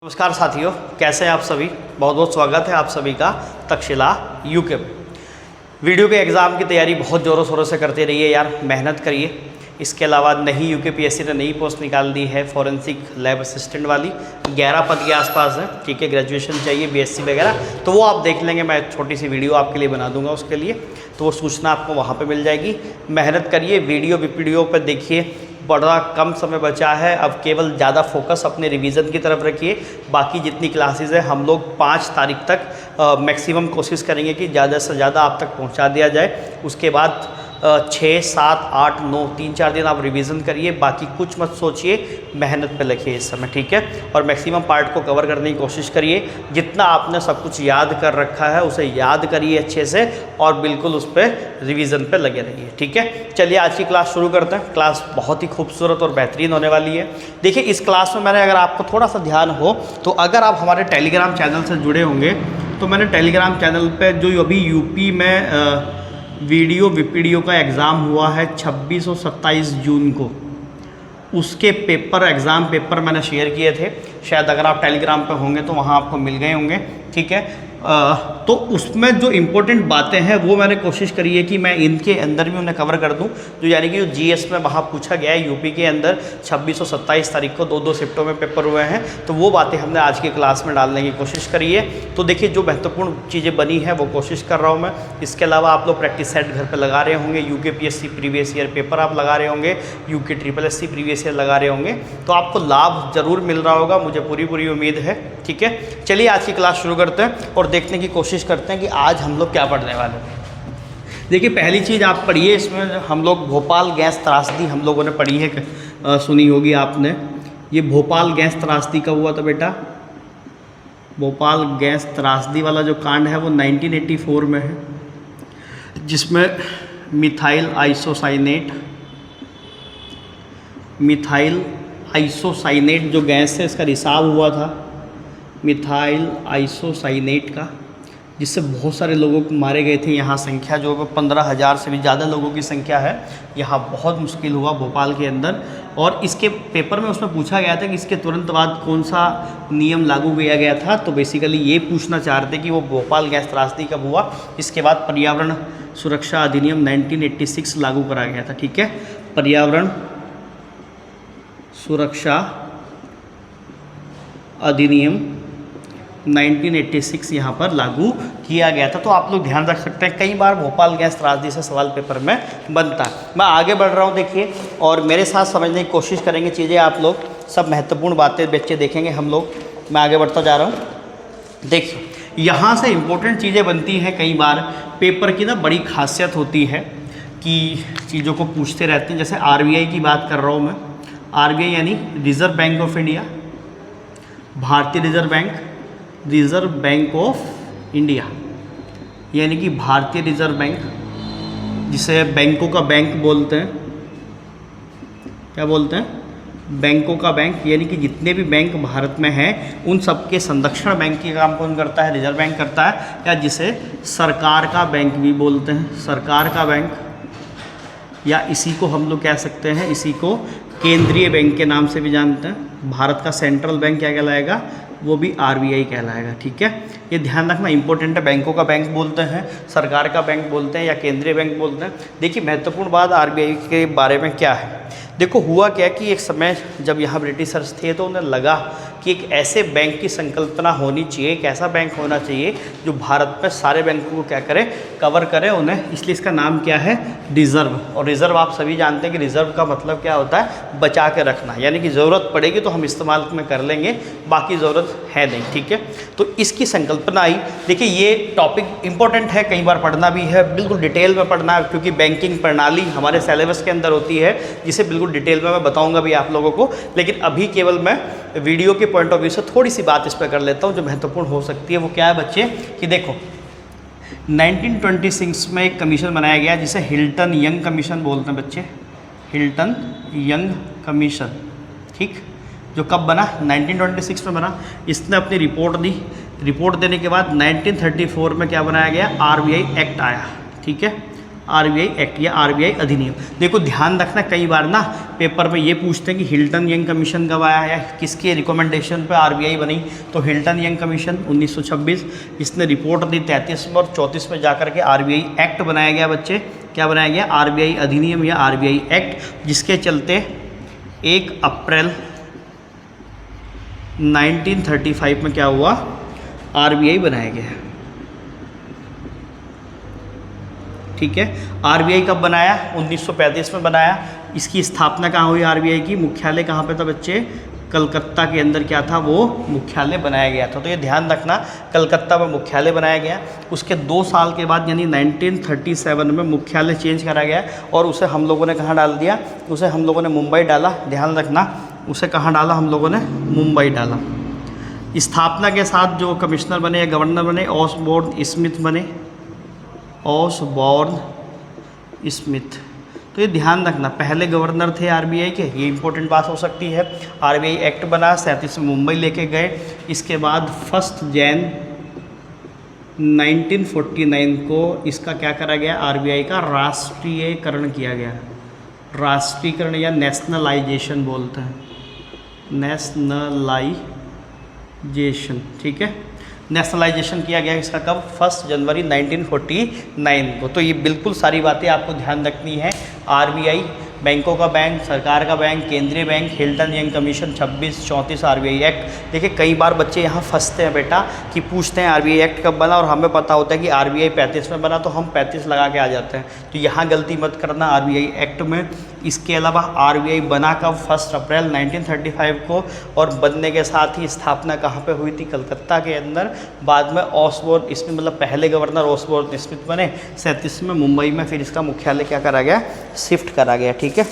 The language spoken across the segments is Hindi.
नमस्कार साथियों, कैसे हैं आप सभी। बहुत बहुत स्वागत है आप सभी का तक्षशिला यूके में। वीडियो के एग्ज़ाम की तैयारी बहुत ज़ोरों शोरों से करते रहिए यार, मेहनत करिए। इसके अलावा नई यूकेपीएससी ने नई पोस्ट निकाल दी है फॉरेंसिक लैब असिस्टेंट वाली, 11 पद के आसपास है। ठीक है, ग्रेजुएशन चाहिए, बीएससी वगैरह, तो वो आप देख लेंगे। मैं छोटी सी वीडियो आपके लिए बना दूंगा उसके लिए, तो वो सूचना आपको वहाँ पे मिल जाएगी। मेहनत करिए, वीडियो पर देखिए। बड़ा कम समय बचा है, अब केवल ज़्यादा फोकस अपने रिवीजन की तरफ रखिए। बाकी जितनी क्लासेस है हम लोग 5 तारीख तक मैक्सिमम कोशिश करेंगे कि ज़्यादा से ज़्यादा आप तक पहुंचा दिया जाए। उसके बाद 6, 7, 8, 9 3-4 दिन आप रिवीजन करिए। बाकी कुछ मत सोचिए, मेहनत पे लगिए इस समय, ठीक है। और मैक्सिमम पार्ट को कवर करने की कोशिश करिए। जितना आपने सब कुछ याद कर रखा है उसे याद करिए अच्छे से, और बिल्कुल उस पर रिवीजन पे लगे रहिए, ठीक है। चलिए आज की क्लास शुरू करते हैं। क्लास बहुत ही खूबसूरत और बेहतरीन होने वाली है। देखिए, इस क्लास में मैंने, अगर आपको थोड़ा सा ध्यान हो तो, अगर आप हमारे टेलीग्राम चैनल से जुड़े होंगे तो मैंने टेलीग्राम चैनल पर जो अभी यूपी में वीडियो का एग्ज़ाम हुआ है 26 और 27 जून को, उसके एग्ज़ाम पेपर मैंने शेयर किए थे। शायद अगर आप टेलीग्राम पे होंगे तो वहाँ आपको मिल गए होंगे, ठीक है। तो उसमें जो इम्पोर्टेंट बातें हैं वो मैंने कोशिश करी है कि मैं इनके अंदर भी उन्हें कवर कर दूं। जो यानी कि जो जीएस में वहाँ पूछा गया है यूपी के अंदर 26 और 27 तारीख को 2-2 शिफ्टों में पेपर हुए हैं, तो वो बातें हमने आज की क्लास में डालने की कोशिश करी है। तो देखिए, जो महत्वपूर्ण चीज़ें बनी हैं वो कोशिश कर रहा हूँ मैं। इसके अलावा आप लोग प्रैक्टिस सेट घर पर लगा रहे होंगे, यूकेपीएससी प्रीवियस ईयर पेपर आप लगा रहे होंगे, यूके SSC प्रीवियस ईयर लगा रहे होंगे, तो आपको लाभ ज़रूर मिल रहा होगा, मुझे पूरी उम्मीद है, ठीक है। चलिए आज की क्लास शुरू करते हैं और देखने की कोशिश करते हैं कि आज हम लोग क्या पढ़ने वाले हैं। देखिए, पहली चीज़ आप पढ़िए, इसमें हम लोग भोपाल गैस त्रासदी हम लोगों ने पढ़ी है, सुनी होगी आपने। ये भोपाल गैस त्रासदी का हुआ था बेटा। भोपाल गैस त्रासदी वाला जो कांड है वो 1984 में है, जिसमें मिथाइल आइसोसाइनेट जो गैस है इसका रिसाव हुआ था, मिथाइल आइसोसाइनेट का, जिससे बहुत सारे लोगों को मारे गए थे। यहाँ संख्या जो 15,000 से भी ज़्यादा लोगों की संख्या है। यहाँ बहुत मुश्किल हुआ भोपाल के अंदर। और इसके पेपर में उसमें पूछा गया था कि इसके तुरंत बाद कौन सा नियम लागू किया गया था। तो बेसिकली ये पूछना चाह रहे थे कि वो भोपाल गैस त्रासदी कब हुआ। इसके बाद पर्यावरण सुरक्षा अधिनियम 1986 लागू करा गया था, ठीक है। पर्यावरण सुरक्षा अधिनियम 1986 यहाँ पर लागू किया गया था। तो आप लोग ध्यान रख सकते हैं, कई बार भोपाल गैस त्रासदी से सवाल पेपर में बनता है। मैं आगे बढ़ रहा हूँ, देखिए, और मेरे साथ समझने की कोशिश करेंगे चीज़ें आप लोग। सब महत्वपूर्ण बातें बच्चे देखेंगे हम लोग। मैं आगे बढ़ता जा रहा हूँ। देखिए, यहाँ से इम्पोर्टेंट चीज़ें बनती हैं। कई बार पेपर की ना बड़ी खासियत होती है कि चीज़ों को पूछते रहते हैं। जैसे RBI की बात कर रहा हूँ मैं। RBI यानी रिज़र्व बैंक ऑफ इंडिया, भारतीय रिज़र्व बैंक ऑफ इंडिया, यानी कि भारतीय रिज़र्व बैंक, जिसे बैंकों का बैंक बोलते हैं। क्या बोलते हैं? बैंकों का बैंक। यानी कि जितने भी बैंक भारत में हैं उन सब के संरक्षण बैंक के काम कौन करता है? रिज़र्व बैंक करता है, या जिसे सरकार का बैंक भी बोलते हैं। सरकार का बैंक, या इसी को हम लोग कह सकते हैं, इसी को केंद्रीय बैंक के नाम से भी जानते हैं। भारत का सेंट्रल बैंक क्या कहलाएगा? वो भी RBI कहलाएगा, ठीक है। ये ध्यान रखना इंपॉर्टेंट है। बैंकों का बैंक बोलते हैं, सरकार का बैंक बोलते हैं, या केंद्रीय बैंक बोलते हैं। देखिए, महत्वपूर्ण बात RBI के बारे में क्या है। देखो, हुआ क्या कि एक समय जब यहाँ ब्रिटिशर्स थे तो उन्हें लगा कि एक ऐसे बैंक की संकल्पना होनी चाहिए, एक ऐसा बैंक होना चाहिए जो भारत में सारे बैंकों को क्या करे, कवर करे उन्हें। इसलिए इसका नाम क्या है? रिज़र्व। और रिज़र्व आप सभी जानते हैं कि रिज़र्व का मतलब क्या होता है? बचा के रखना। यानी कि ज़रूरत पड़ेगी तो हम इस्तेमाल में कर लेंगे, बाकी ज़रूरत है नहीं, ठीक है। तो इसकी संकल्पना आई। देखिए, ये टॉपिक इंपॉर्टेंट है, कई बार पढ़ना भी है, बिल्कुल डिटेल में पढ़ना है, क्योंकि बैंकिंग प्रणाली हमारे सिलेबस के अंदर होती है, जिसे बिल्कुल डिटेल में मैं बताऊंगा भी आप लोगों को। लेकिन अभी केवल मैं वीडियो के पॉइंट ऑफ व्यू से थोड़ी सी बात इस पर कर लेता हूँ जो महत्वपूर्ण हो सकती है। वो क्या है बच्चे, कि देखो 1926 में एक कमीशन बनाया गया जिसे हिल्टन यंग कमीशन बोलते हैं बच्चे। हिल्टन यंग कमीशन, ठीक, जो कब बना? 1926 में बना। इसने अपनी रिपोर्ट दी। रिपोर्ट देने के बाद 1934 में क्या बनाया गया? RBI एक्ट आया, ठीक है। आरबीआई एक्ट या आरबीआई अधिनियम। देखो ध्यान रखना, कई बार ना पेपर में ये पूछते हैं कि हिल्टन यंग कमीशन कब आया है, किसके रिकमेंडेशन पे आरबीआई बनी। तो हिल्टन यंग कमीशन 1926, इसने रिपोर्ट दी 33 में, और 34 में जाकर के आरबीआई एक्ट बनाया गया बच्चे। क्या बनाया गया? आरबीआई अधिनियम या आरबीआई एक्ट, जिसके चलते 1 अप्रैल 1935 में क्या हुआ? आरबीआई बनाया गया। ठीक है, आरबीआई कब बनाया? 1935 में बनाया। इसकी स्थापना कहाँ हुई? आरबीआई की मुख्यालय कहाँ पे था बच्चे? कलकत्ता के अंदर क्या था? वो मुख्यालय बनाया गया था। तो ये ध्यान रखना, कलकत्ता में मुख्यालय बनाया गया। उसके 2 साल के बाद यानी 1937 में मुख्यालय चेंज करा गया, और उसे हम लोगों ने कहाँ डाल दिया? उसे हम लोगों ने मुंबई डाला। ध्यान रखना, उसे कहाँ डाला? हम लोगों ने मुंबई डाला। स्थापना के साथ जो कमिश्नर बने या गवर्नर बने, ऑसबोर्न स्मिथ बने, ऑसबोर्न स्मिथ। तो ये ध्यान रखना, पहले गवर्नर थे आरबीआई के, ये इंपॉर्टेंट बात हो सकती है। आरबीआई एक्ट बना, 37 में मुंबई लेके गए। इसके बाद 1 जनवरी 1949 को इसका क्या करा गया? आरबीआई का राष्ट्रीयकरण किया गया। राष्ट्रीयकरण या नेशनलाइजेशन बोलते हैं, नेशनलाइजेशन। ठीक है, नेशनलाइजेशन किया गया इसका कब? 1 जनवरी 1949 को। तो ये बिल्कुल सारी बातें आपको ध्यान रखनी है। आरबीआई बैंकों का बैंक, सरकार का बैंक, केंद्रीय bank, Hilton young commission, 26, 34 RBI act. देखिए कई बार बच्चे यहाँ फंसते हैं बेटा कि पूछते हैं आरबीआई एक्ट कब बना, और हमें पता होता है कि आरबीआई 35 में बना, तो हम 35 लगा के आ जाते हैं। तो यहाँ गलती मत करना, आरबीआई एक्ट में। इसके अलावा आरबीआई बना कब? 1 अप्रैल 1935 को, और बनने के साथ ही स्थापना कहाँ पे हुई थी? कलकत्ता के अंदर। बाद में ऑसबोर्न स्मिथ, मतलब पहले गवर्नर ऑसबोर्न स्मिथ बने 37 में मुंबई में, फिर इसका मुख्यालय क्या करा गया? शिफ्ट करा गया। ठीक है,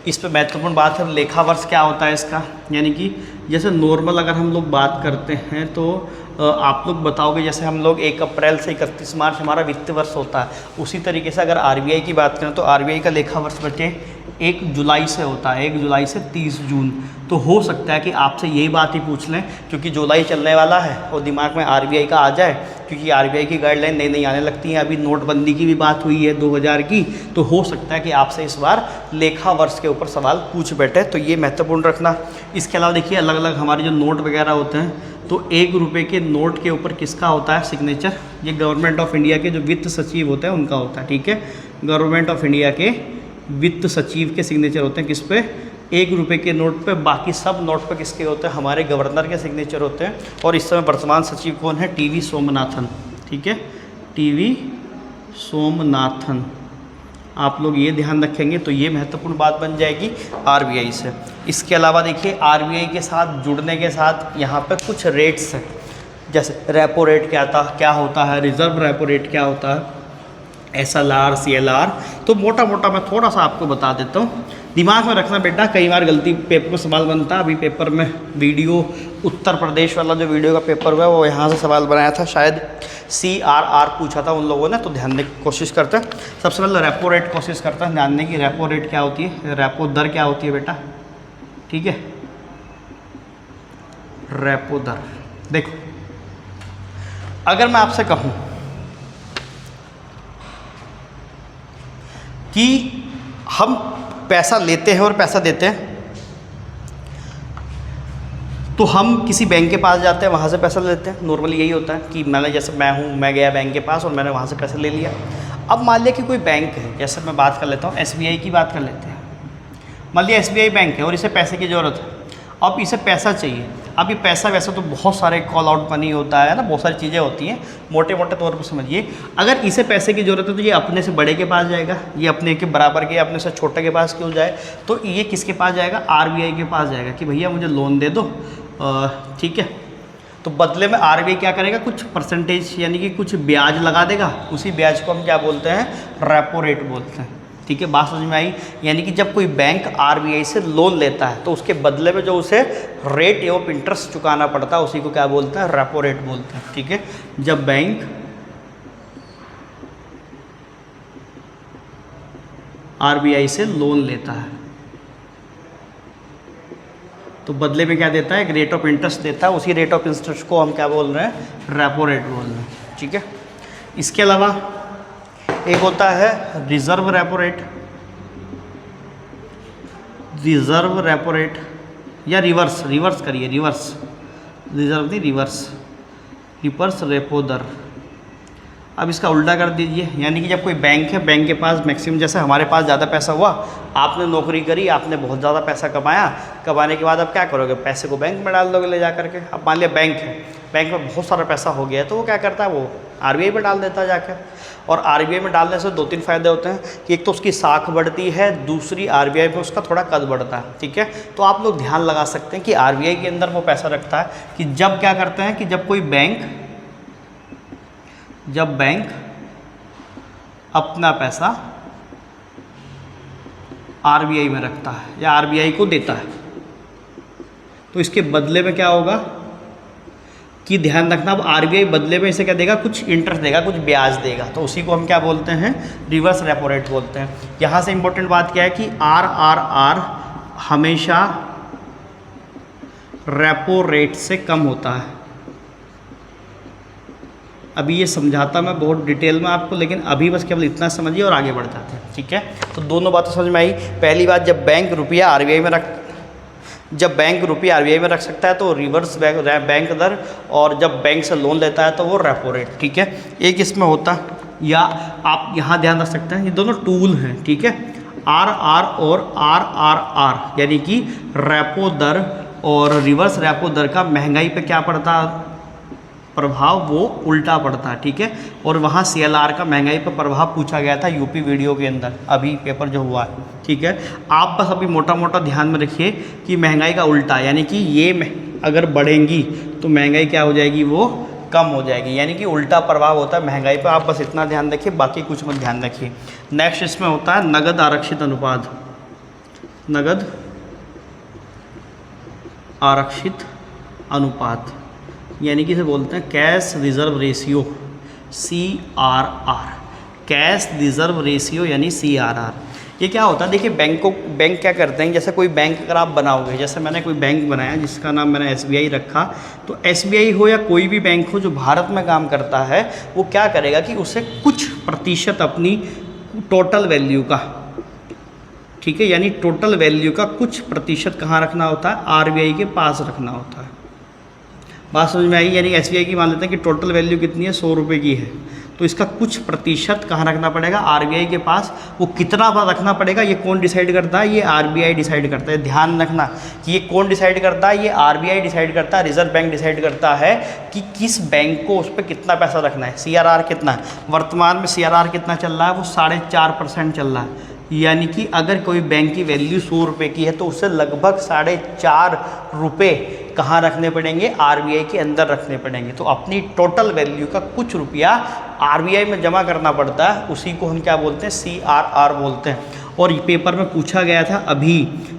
इस पे महत्वपूर्ण बात है लेखा वर्ष क्या होता है इसका। यानी कि जैसे नॉर्मल अगर हम लोग बात करते हैं तो आप लोग बताओगे, जैसे हम लोग 1 अप्रैल से 31 मार्च हमारा वित्तीय वर्ष होता है, उसी तरीके से अगर आरबीआई की बात करें तो आरबीआई का लेखा वर्ष बच्चे 1 जुलाई से होता है, 1 जुलाई से 30 जून। तो हो सकता है कि आपसे यही बात ही पूछ लें, क्योंकि जुलाई चलने वाला है और दिमाग में आरबीआई का आ जाए, क्योंकि आरबीआई की गाइडलाइन नई नई आने लगती हैं। अभी नोटबंदी की भी बात हुई है 2000 की, तो हो सकता है कि आपसे इस बार लेखा वर्ष के ऊपर सवाल पूछ बैठे, तो ये महत्वपूर्ण रखना। इसके अलावा देखिए अलग अलग हमारे जो नोट वगैरह होते हैं, तो 1 रुपये के नोट के ऊपर किसका होता है सिग्नेचर? ये गवर्नमेंट ऑफ इंडिया के जो वित्त सचिव होते हैं उनका होता है। ठीक है, गवर्नमेंट ऑफ इंडिया के वित्त सचिव के सिग्नेचर होते हैं किस पे? 1 रुपये के नोट पे। बाकी सब नोट पे किसके होते हैं? हमारे गवर्नर के सिग्नेचर होते हैं। और इस समय वर्तमान सचिव कौन है? टीवी सोमनाथन। ठीक है, टीवी सोमनाथन। आप लोग ये ध्यान रखेंगे तो ये महत्वपूर्ण बात बन जाएगी आरबीआई से। इसके अलावा देखिए आरबीआई के साथ जुड़ने के साथ यहाँ पे कुछ रेट्स हैं, जैसे रेपो रेट क्या होता है, रिजर्व रेपो रेट क्या होता है, SLR, CLR। तो मोटा मोटा मैं थोड़ा सा आपको बता देता हूँ, दिमाग में रखना बेटा, कई बार गलती पेपर में सवाल बनता है। अभी पेपर में वीडियो उत्तर प्रदेश वाला जो वीडियो का पेपर हुआ है वो यहाँ से सवाल बनाया था, शायद CRR पूछा था उन लोगों ने, तो ध्यान देने की कोशिश करते हैं। सबसे पहले रेपो रेट कोशिश करते हैं ध्यान देने की। रेपो रेट क्या होती है? रेपो दर क्या होती है बेटा? ठीक है, रेपो दर। देखो अगर मैं आपसे कहूँ कि हम पैसा लेते हैं और पैसा देते हैं, तो हम किसी बैंक के पास जाते हैं, वहाँ से पैसा लेते हैं। नॉर्मली यही होता है कि मैं गया बैंक के पास और मैंने वहाँ से पैसा ले लिया। अब मान लिया कि कोई बैंक है, जैसे मैं बात कर लेता हूँ SBI की बात कर लेते हैं। मान लिया SBI बैंक है और इसे पैसे की ज़रूरत है, अब इसे पैसा चाहिए। अब ये पैसा वैसे तो बहुत सारे कॉल आउट मनी होता है ना, बहुत सारी चीज़ें होती हैं, मोटे मोटे तौर पर समझिए। अगर इसे पैसे की ज़रूरत है तो ये अपने से बड़े के पास जाएगा, ये अपने के बराबर के अपने से छोटे के पास क्यों जाए? तो ये किसके पास जाएगा? RBI के पास जाएगा कि भैया मुझे लोन दे दो। ठीक है, तो बदले में RBI क्या करेगा? कुछ परसेंटेज यानी कि कुछ ब्याज लगा देगा। उसी ब्याज को हम क्या बोलते हैं? रेपो रेट बोलते हैं। ठीक है, बात समझ में आई? यानी कि जब कोई बैंक RBI से लोन लेता है तो उसके बदले में जो उसे रेट ऑफ इंटरेस्ट चुकाना पड़ता है उसी को क्या बोलते हैं? रेपो रेट बोलते हैं। ठीक है, जब बैंक RBI से लोन लेता है तो बदले में क्या देता है? एक रेट ऑफ इंटरेस्ट देता है, उसी रेट ऑफ इंटरेस्ट को हम क्या बोल रहे हैं? रेपो रेट बोल रहे हैं। ठीक है, इसके अलावा एक होता है reserve repo rate, reserve repo rate या रिवर्स करिए, रिवर्स रेपो दर। अब इसका उल्टा कर दीजिए, यानी कि जब कोई बैंक है, बैंक के पास मैक्सिमम, जैसे हमारे पास ज़्यादा पैसा हुआ, आपने नौकरी करी, आपने बहुत ज़्यादा पैसा कमाया, कमाने के बाद अब क्या करोगे, पैसे को बैंक में डाल दोगे ले जा करके। अब मान लिया बैंक है, बैंक में बहुत सारा पैसा हो गया, तो वो क्या करता है, वो आरबीआई में डाल देता है जाकर। और आरबीआई में डालने से 2-3 फ़ायदे होते हैं कि एक तो उसकी साख बढ़ती है, दूसरी आरबीआई में उसका थोड़ा कद बढ़ता है। ठीक है, तो आप लोग ध्यान लगा सकते हैं कि आरबीआई के अंदर वो पैसा रखता है कि जब क्या करते हैं कि जब कोई बैंक अपना पैसा आरबीआई में रखता है या आरबीआई को देता है, तो इसके बदले में क्या होगा कि ध्यान रखना, अब आरबीआई बदले में इसे क्या देगा, कुछ इंटरेस्ट देगा, कुछ ब्याज देगा, तो उसी को हम क्या बोलते हैं, रिवर्स रेपो रेट बोलते हैं। यहाँ से इंपॉर्टेंट बात क्या है कि आर हमेशा रेपो रेट से कम होता है। अभी ये समझाता मैं बहुत डिटेल में आपको, लेकिन अभी बस केवल इतना समझिए और आगे बढ़ जाते हैं। ठीक है, तो दोनों बातें समझ में आई। पहली बात, जब बैंक रुपया आरबीआई में रख सकता है तो रिवर्स बैंक दर, और जब बैंक से लोन लेता है तो वो रेपो रेट। ठीक है, एक इसमें होता, या आप यहाँ ध्यान रख सकते हैं, ये दोनों टूल हैं। ठीक है, आर और आर, यानी कि रेपो दर और रिवर्स रेपो दर का महंगाई पे क्या पड़ता है प्रभाव, वो उल्टा पड़ता है। ठीक है, और वहाँ CLR का महंगाई पर प्रभाव पूछा गया था यूपी वीडियो के अंदर, अभी पेपर जो हुआ है। ठीक है, आप बस अभी मोटा मोटा ध्यान में रखिए कि महंगाई का उल्टा, यानी कि ये अगर बढ़ेंगी तो महंगाई क्या हो जाएगी, वो कम हो जाएगी, यानी कि उल्टा प्रभाव होता है महंगाई पर। आप बस इतना ध्यान रखिए, बाकी कुछ मत ध्यान रखिए। नेक्स्ट इसमें होता है नगद आरक्षित अनुपात, नगद आरक्षित अनुपात, यानी कि इसे बोलते हैं cash reserve ratio, CRR, cash reserve ratio यानी CRR। ये क्या होता है, देखिए बैंक क्या करते हैं, जैसे कोई बैंक अगर आप बनाओगे, जैसे मैंने कोई बैंक बनाया जिसका नाम मैंने SBI रखा, तो SBI हो या कोई भी बैंक हो जो भारत में काम करता है, वो क्या करेगा कि उसे कुछ प्रतिशत अपनी टोटल वैल्यू का, ठीक है, यानी टोटल वैल्यू का कुछ प्रतिशत कहाँ रखना होता है, आरबीआई के पास रखना होता है। बात समझ में आई, यानी SBI की मान लेते हैं कि टोटल वैल्यू कितनी है, 100 रुपये की है, तो इसका कुछ प्रतिशत कहाँ रखना पड़ेगा, आरबीआई के पास। वो कितना रखना पड़ेगा, ये कौन डिसाइड करता है, ये आरबीआई डिसाइड करता है। ध्यान रखना कि ये कौन डिसाइड करता है, ये आरबीआई डिसाइड करता है, रिजर्व बैंक डिसाइड करता है कि किस बैंक को उस पर कितना पैसा रखना है। CRR कितना है, वर्तमान में CRR कितना चल रहा है, वो 4.5% चल रहा है, यानी कि अगर कोई बैंक की वैल्यू 100 रुपये की है तो उसे लगभग 4.5 रुपये कहाँ रखने पड़ेंगे, आरबीआई के अंदर रखने पड़ेंगे। तो अपनी टोटल वैल्यू का कुछ रुपया आरबीआई में जमा करना पड़ता है, उसी को हम क्या बोलते हैं, CRR बोलते हैं। और पेपर में पूछा गया था अभी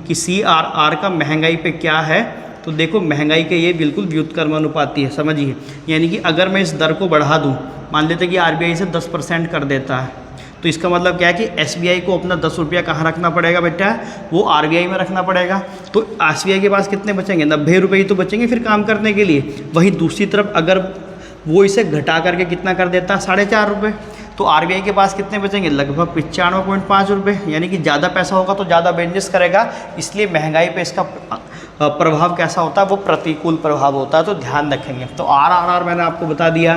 कि CRR का महंगाई पे क्या है, तो देखो महंगाई के ये बिल्कुल व्युत्क्रमानुपाती है, समझिए। यानी कि अगर मैं इस दर को बढ़ा दूँ, मान लेते कि आरबीआई से 10% कर देता है, तो इसका मतलब क्या है कि SBI को अपना 10 रुपया कहाँ रखना पड़ेगा बेटा, वो आरबीआई में रखना पड़ेगा। तो SBI के पास कितने बचेंगे, 90 रुपये ही तो बचेंगे फिर काम करने के लिए। वहीं दूसरी तरफ अगर वो इसे घटा करके कितना कर देता है, 4.5 रुपये, तो आरबीआई के पास कितने बचेंगे, लगभग 95.5 रुपये। यानी कि ज़्यादा पैसा होगा तो ज़्यादा बिजनेस करेगा, इसलिए महंगाई पे इसका प्रभाव कैसा होता है, वो प्रतिकूल प्रभाव होता है। तो ध्यान रखेंगे। तो RRR मैंने आपको बता दिया,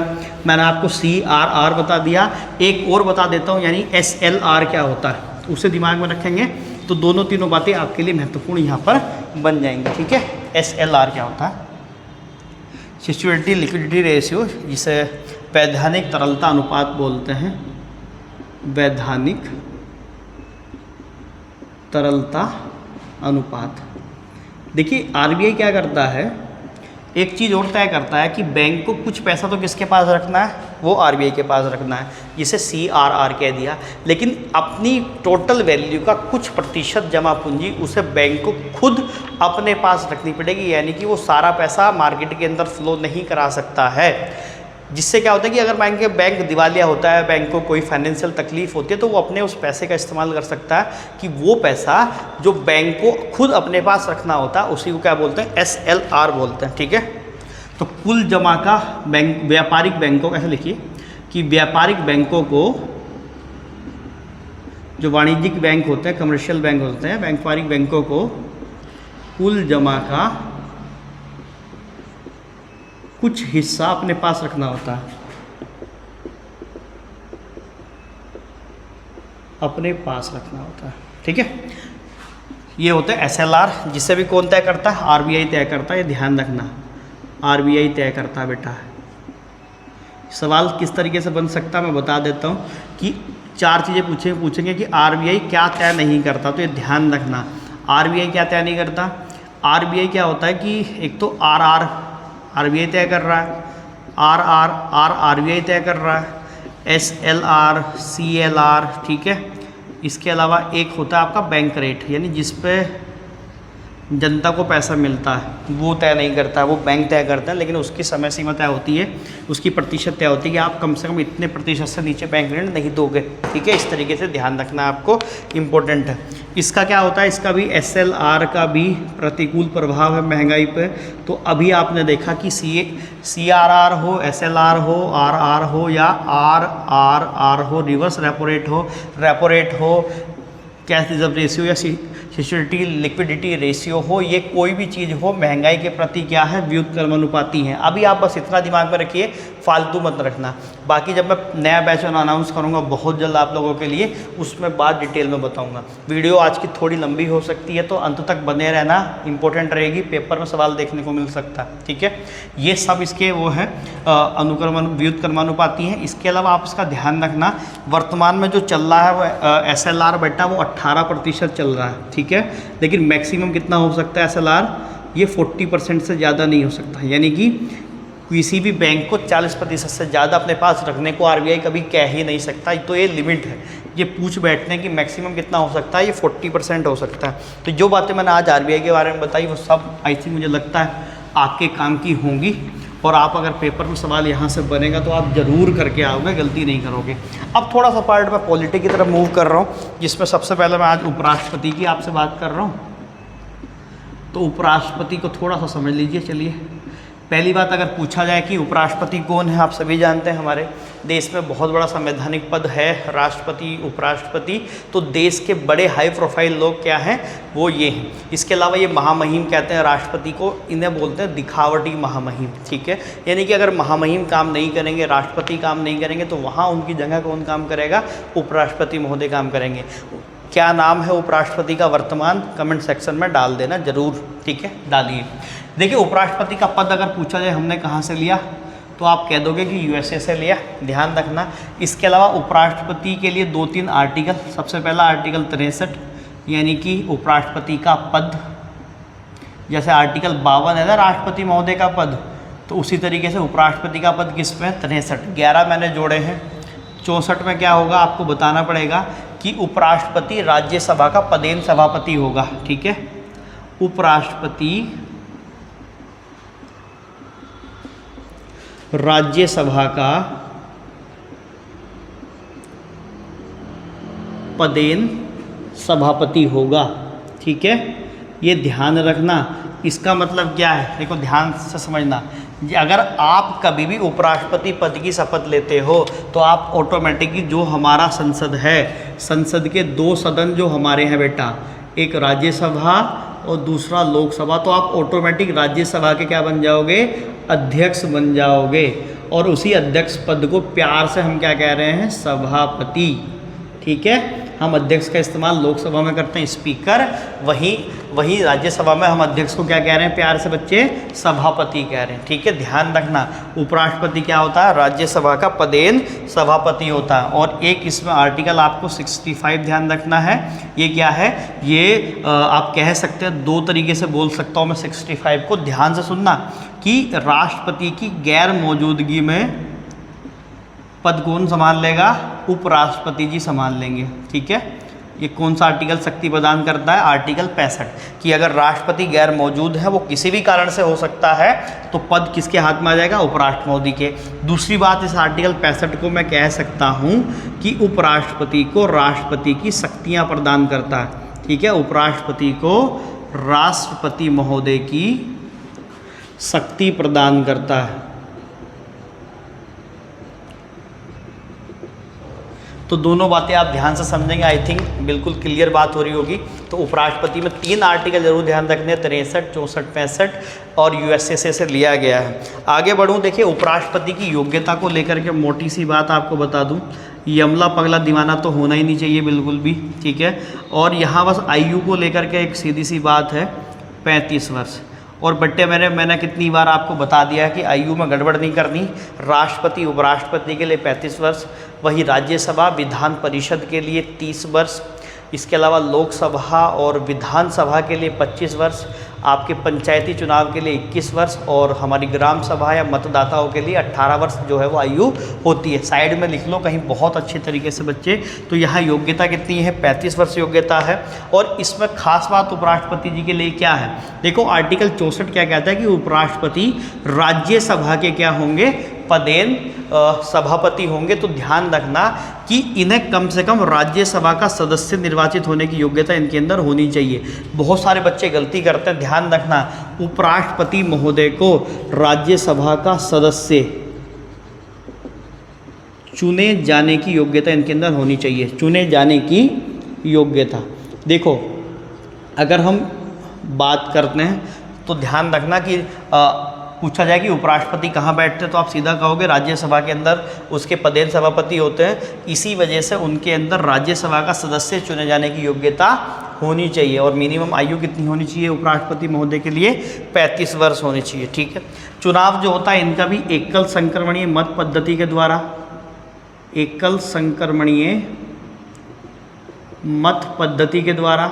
मैंने आपको CRR बता दिया, एक और बता देता हूँ, यानी SLR क्या होता है, तो उसे दिमाग में रखेंगे तो दोनों तीनों बातें आपके लिए महत्वपूर्ण यहाँ पर बन जाएंगी। ठीक है, SLR क्या होता है, सिक्योरिटी लिक्विडिटी रेशियो, जिसे वैधानिक तरलता अनुपात बोलते हैं, वैधानिक तरलता अनुपात। देखिए आरबीआई क्या करता है, एक चीज़ और तय करता है कि बैंक को कुछ पैसा तो किसके पास रखना है, वो आरबीआई के पास रखना है, जिसे CRR कह दिया। लेकिन अपनी टोटल वैल्यू का कुछ प्रतिशत जमा पूंजी उसे बैंक को खुद अपने पास रखनी पड़ेगी, यानी कि वो सारा पैसा मार्केट के अंदर फ्लो नहीं करा सकता है। जिससे क्या होता है कि अगर बैंक दिवालिया होता है, बैंक को कोई फाइनेंशियल तकलीफ होती है, तो वो अपने उस पैसे का इस्तेमाल कर सकता है कि वो पैसा जो बैंक को खुद अपने पास रखना होता है उसी को क्या बोलते हैं, SLR बोलते हैं। ठीक है, तो कुल जमा का बैंक, व्यापारिक बैंकों, ऐसे लिखिए कि व्यापारिक बैंकों को जो वाणिज्यिक बैंक होते हैं, कमर्शियल बैंक होते हैं, व्यापारिक बैंकों को कुल जमा का कुछ हिस्सा अपने पास रखना होता है, अपने पास रखना होता है। ठीक है, ये होता है SLR, जिसे भी कौन तय करता है? RBI तय करता है। ये ध्यान रखना, RBI तय करता है बेटा। सवाल किस तरीके से बन सकता है मैं बता देता हूँ कि 4 चीज़ें पूछेंगे कि RBI क्या तय नहीं करता, तो ये ध्यान रखना। RBI क्या तय नहीं करता? RBI क्या होता है कि एक तो RBI तय कर रहा है, RBI तय कर रहा है, SLR, CLR, ठीक है। इसके अलावा एक होता है आपका बैंक रेट, यानी जिस पे जनता को पैसा मिलता है वो तय नहीं करता है, वो बैंक तय करता है, लेकिन उसकी समय सीमा तय होती है, उसकी प्रतिशत तय होती है कि आप कम से कम इतने प्रतिशत से नीचे बैंक ऋण नहीं दोगे। ठीक है, इस तरीके से ध्यान रखना आपको, इम्पोर्टेंट है। इसका क्या होता है? इसका भी SLR का भी प्रतिकूल प्रभाव है महंगाई पे। तो अभी आपने देखा कि CRR हो, SLR हो, RR हो या RRR हो, रिवर्स रेपो रेट हो, कैश रिजर्व रेशियो या सिक्योरिटी लिक्विडिटी रेशियो हो, ये कोई भी चीज़ हो महंगाई के प्रति क्या है? व्युत्क्रमानुपाती है। अभी आप बस इतना दिमाग में रखिए, फालतू मत रखना। बाकी जब मैं नया बैच अनाउंस करूंगा बहुत जल्द आप लोगों के लिए, उसमें बात डिटेल में बताऊंगा। वीडियो आज की थोड़ी लंबी हो सकती है, तो अंत तक बने रहना, इंपॉर्टेंट रहेगी, पेपर में सवाल देखने को मिल सकता है। ठीक है, ये सब इसके वो है व्युत्क्रमानुपाती हैं। इसके अलावा आप इसका ध्यान रखना, वर्तमान में जो चल रहा है वो SLR बेटा वो 18% चल रहा है। ठीक है, लेकिन मैक्सिमम कितना हो सकता है SLR? ये 40% से ज़्यादा नहीं हो सकता, यानी कि किसी भी बैंक को 40% से ज़्यादा अपने पास रखने को RBI कभी कह ही नहीं सकता। तो ये लिमिट है, ये पूछ बैठते हैं कि मैक्सिमम कितना हो सकता है, ये 40% हो सकता है। तो जो बातें मैंने आज RBI के बारे में बताई वो सब आई थिंक मुझे लगता है आपके काम की होंगी, और आप अगर पेपर में सवाल यहाँ से बनेगा तो आप ज़रूर करके आओगे, गलती नहीं करोगे। अब थोड़ा सा पार्ट मैं पॉलिटी की तरफ मूव कर रहा हूँ, जिसमें सबसे पहले मैं आज उपराष्ट्रपति की आपसे बात कर रहा हूँ। तो उपराष्ट्रपति को थोड़ा सा समझ लीजिए। चलिए, पहली बात अगर पूछा जाए कि उपराष्ट्रपति कौन है, आप सभी जानते हैं हमारे देश में बहुत बड़ा संवैधानिक पद है राष्ट्रपति, उपराष्ट्रपति। तो देश के बड़े हाई प्रोफाइल लोग क्या हैं, वो ये हैं। इसके अलावा ये महामहिम कहते हैं राष्ट्रपति को, इन्हें बोलते हैं दिखावटी महामहिम। ठीक है, यानी कि अगर महामहिम काम नहीं करेंगे, राष्ट्रपति काम नहीं करेंगे, तो वहाँ उनकी जगह कौन काम करेगा? उपराष्ट्रपति महोदय काम करेंगे। क्या नाम है उपराष्ट्रपति का वर्तमान? कमेंट सेक्शन में डाल देना जरूर। ठीक है, डालिए। देखिए, उपराष्ट्रपति का पद अगर पूछा जाए हमने कहाँ से लिया, तो आप कह दोगे कि USA से लिया, ध्यान रखना। इसके अलावा उपराष्ट्रपति के लिए 2-3 आर्टिकल, सबसे पहला आर्टिकल 63, यानी कि उपराष्ट्रपति का पद, जैसे आर्टिकल 52 है ना राष्ट्रपति महोदय का पद, तो उसी तरीके से उपराष्ट्रपति का पद किस में? 63। 11 मैंने जोड़े हैं, 64 में क्या होगा आपको बताना पड़ेगा कि उपराष्ट्रपति राज्यसभा का पदेन सभापति होगा। ठीक है, उपराष्ट्रपति राज्यसभा का पदेन सभापति होगा। ठीक है, ये ध्यान रखना। इसका मतलब क्या है? देखो ध्यान से समझना, अगर आप कभी भी उपराष्ट्रपति पद की शपथ लेते हो तो आप ऑटोमेटिकली, जो हमारा संसद है, संसद के 2 सदन जो हमारे हैं बेटा, एक राज्यसभा और दूसरा लोकसभा, तो आप ऑटोमेटिक राज्यसभा के क्या बन जाओगे? अध्यक्ष बन जाओगे। और उसी अध्यक्ष पद को प्यार से हम क्या कह रहे हैं? सभापति। ठीक है, हम अध्यक्ष का इस्तेमाल लोकसभा में करते हैं स्पीकर, वही राज्यसभा में हम अध्यक्ष को क्या कह रहे हैं प्यार से बच्चे? सभापति कह रहे हैं। ठीक है, ध्यान रखना, उपराष्ट्रपति क्या होता है? राज्यसभा का पदेन सभापति होता है। और एक इसमें आर्टिकल आपको 65 ध्यान रखना है। ये क्या है? ये आप कह सकते हैं, 2 तरीके से बोल सकता हूँ मैं 65 को, ध्यान से सुनना, कि राष्ट्रपति की गैर मौजूदगी में पद कौन संभाल लेगा? उपराष्ट्रपति जी संभाल लेंगे। ठीक है, ये कौन सा आर्टिकल शक्ति प्रदान करता है? आर्टिकल 65, कि अगर राष्ट्रपति गैर मौजूद है, वो किसी भी कारण से हो सकता है, तो पद किसके हाथ में आ जाएगा? उपराष्ट्रपति के। दूसरी बात, इस आर्टिकल 65 को मैं कह सकता हूँ कि उपराष्ट्रपति को राष्ट्रपति की शक्तियाँ प्रदान करता है। ठीक है, उपराष्ट्रपति को राष्ट्रपति महोदय की शक्ति प्रदान करता है। तो दोनों बातें आप ध्यान से समझेंगे, आई थिंक बिल्कुल क्लियर बात हो रही होगी। तो उपराष्ट्रपति में 3 आर्टिकल जरूर ध्यान रखने, 63, 64, 65 और यूएसए से लिया गया है। आगे बढ़ूँ, देखिए उपराष्ट्रपति की योग्यता को लेकर के मोटी सी बात आपको बता दूँ, यमला पगला दीवाना तो होना ही नहीं चाहिए बिल्कुल भी, ठीक है। और यहाँ बस आयु को लेकर के एक सीधी सी बात है, 35 वर्ष। और बट्टे मैंने कितनी बार आपको बता दिया है कि आयु में गड़बड़ नहीं करनी। राष्ट्रपति उपराष्ट्रपति के लिए 35 वर्ष, वही राज्यसभा विधान परिषद के लिए 30 वर्ष, इसके अलावा लोकसभा और विधानसभा के लिए 25 वर्ष, आपके पंचायती चुनाव के लिए 21 वर्ष और हमारी ग्राम सभा या मतदाताओं के लिए 18 वर्ष जो है वो आयु होती है। साइड में लिख लो कहीं बहुत अच्छे तरीके से बच्चे। तो यहाँ योग्यता कितनी है, 35 वर्ष योग्यता है। और इसमें खास बात उपराष्ट्रपति जी के लिए क्या है, देखो आर्टिकल 64 क्या कहता है कि उपराष्ट्रपति राज्यसभा के क्या होंगे, पदेन सभापति होंगे। तो ध्यान रखना कि इन्हें कम से कम राज्यसभा का सदस्य निर्वाचित होने की योग्यता इनके अंदर होनी चाहिए। बहुत सारे बच्चे गलती करते हैं, ध्यान रखना उपराष्ट्रपति महोदय को राज्यसभा का सदस्य चुने जाने की योग्यता इनके अंदर होनी चाहिए, चुने जाने की योग्यता। देखो अगर हम बात करते हैं तो ध्यान रखना कि पूछा जाए कि उपराष्ट्रपति कहाँ बैठते हैं, तो आप सीधा कहोगे राज्यसभा के अंदर उसके पदेन सभापति होते हैं। इसी वजह से उनके अंदर राज्यसभा का सदस्य चुने जाने की योग्यता होनी चाहिए। और मिनिमम आयु कितनी होनी चाहिए उपराष्ट्रपति महोदय के लिए, 35 वर्ष होनी चाहिए, ठीक है। चुनाव जो होता है इनका भी एकल संक्रमणीय मत पद्धति के द्वारा, एकल संक्रमणीय मत पद्धति के द्वारा,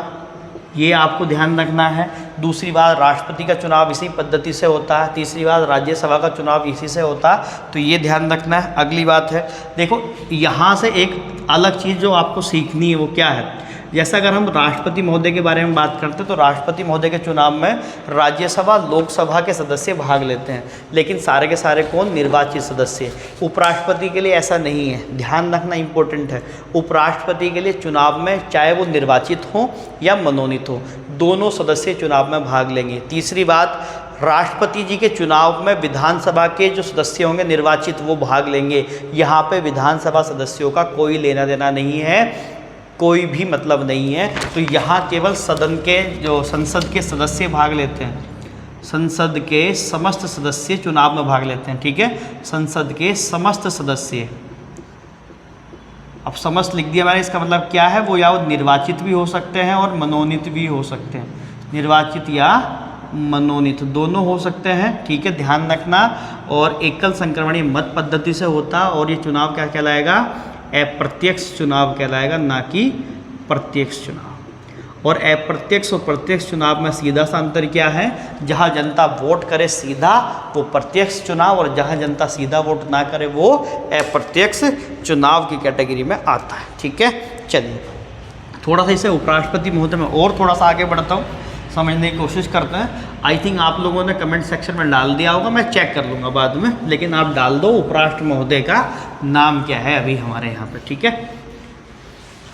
ये आपको ध्यान रखना है। दूसरी बात, राष्ट्रपति का चुनाव इसी पद्धति से होता है। तीसरी बात, राज्यसभा का चुनाव इसी से होता है, तो ये ध्यान रखना है। अगली बात है, देखो यहाँ से एक अलग चीज़ जो आपको सीखनी है वो क्या है, जैसा अगर हम राष्ट्रपति महोदय के बारे में बात करते हैं तो राष्ट्रपति महोदय के चुनाव में राज्यसभा लोकसभा के सदस्य भाग लेते हैं, लेकिन सारे के सारे कौन, निर्वाचित सदस्य। उपराष्ट्रपति के लिए ऐसा नहीं है, ध्यान रखना इंपॉर्टेंट है। उपराष्ट्रपति के लिए चुनाव में चाहे वो निर्वाचित हो या मनोनीत हो, दोनों सदस्य चुनाव में भाग लेंगे। तीसरी बात, राष्ट्रपति जी के चुनाव में विधानसभा के जो सदस्य होंगे निर्वाचित, वो भाग लेंगे। यहाँ पे विधानसभा सदस्यों का कोई लेना देना नहीं है, कोई भी मतलब नहीं है। तो यहाँ केवल सदन के जो संसद के सदस्य भाग लेते हैं, संसद के समस्त सदस्य चुनाव में भाग लेते हैं, ठीक है। संसद के समस्त सदस्य, अब समस्त लिख दिया मैंने, इसका मतलब क्या है, वो या निर्वाचित भी हो सकते हैं और मनोनीत भी हो सकते हैं, निर्वाचित या मनोनीत दोनों हो सकते हैं, ठीक है, ध्यान रखना। और एकल संक्रमणीय मत पद्धति से होता, और ये चुनाव क्या कहलाएगा, अप्रत्यक्ष चुनाव कहलाएगा, ना कि प्रत्यक्ष चुनाव। और अप्रत्यक्ष और प्रत्यक्ष चुनाव में सीधा सा अंतर क्या है, जहां जनता वोट करे सीधा वो प्रत्यक्ष चुनाव, और जहां जनता सीधा वोट ना करे वो अप्रत्यक्ष चुनाव की कैटेगरी में आता है, ठीक है। चलिए थोड़ा सा इसे उपराष्ट्रपति महोदय में और थोड़ा सा आगे बढ़ता हूँ, समझने की कोशिश करते हैं। आई थिंक आप लोगों ने कमेंट सेक्शन में डाल दिया होगा, मैं चेक कर लूँगा बाद में, लेकिन आप डाल दो उपराष्ट्र महोदय का नाम क्या है अभी हमारे यहाँ पे, ठीक है।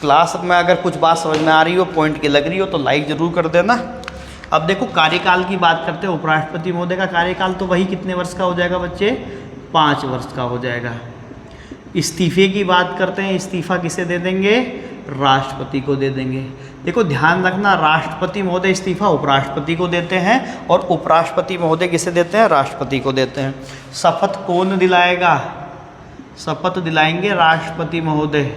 क्लास में अगर कुछ बात समझ में आ रही हो, पॉइंट की लग रही हो तो लाइक ज़रूर कर देना। अब देखो कार्यकाल की बात करते हैं, उपराष्ट्रपति महोदय का कार्यकाल तो वही कितने वर्ष का हो जाएगा बच्चे, 5 वर्ष का हो जाएगा। इस्तीफे की बात करते हैं, इस्तीफा किसे दे देंगे, राष्ट्रपति को दे देंगे। देखो ध्यान रखना, राष्ट्रपति महोदय इस्तीफा उपराष्ट्रपति को देते हैं और उपराष्ट्रपति महोदय किसे देते हैं, राष्ट्रपति को देते हैं। शपथ कौन दिलाएगा, शपथ दिलाएंगे राष्ट्रपति महोदय,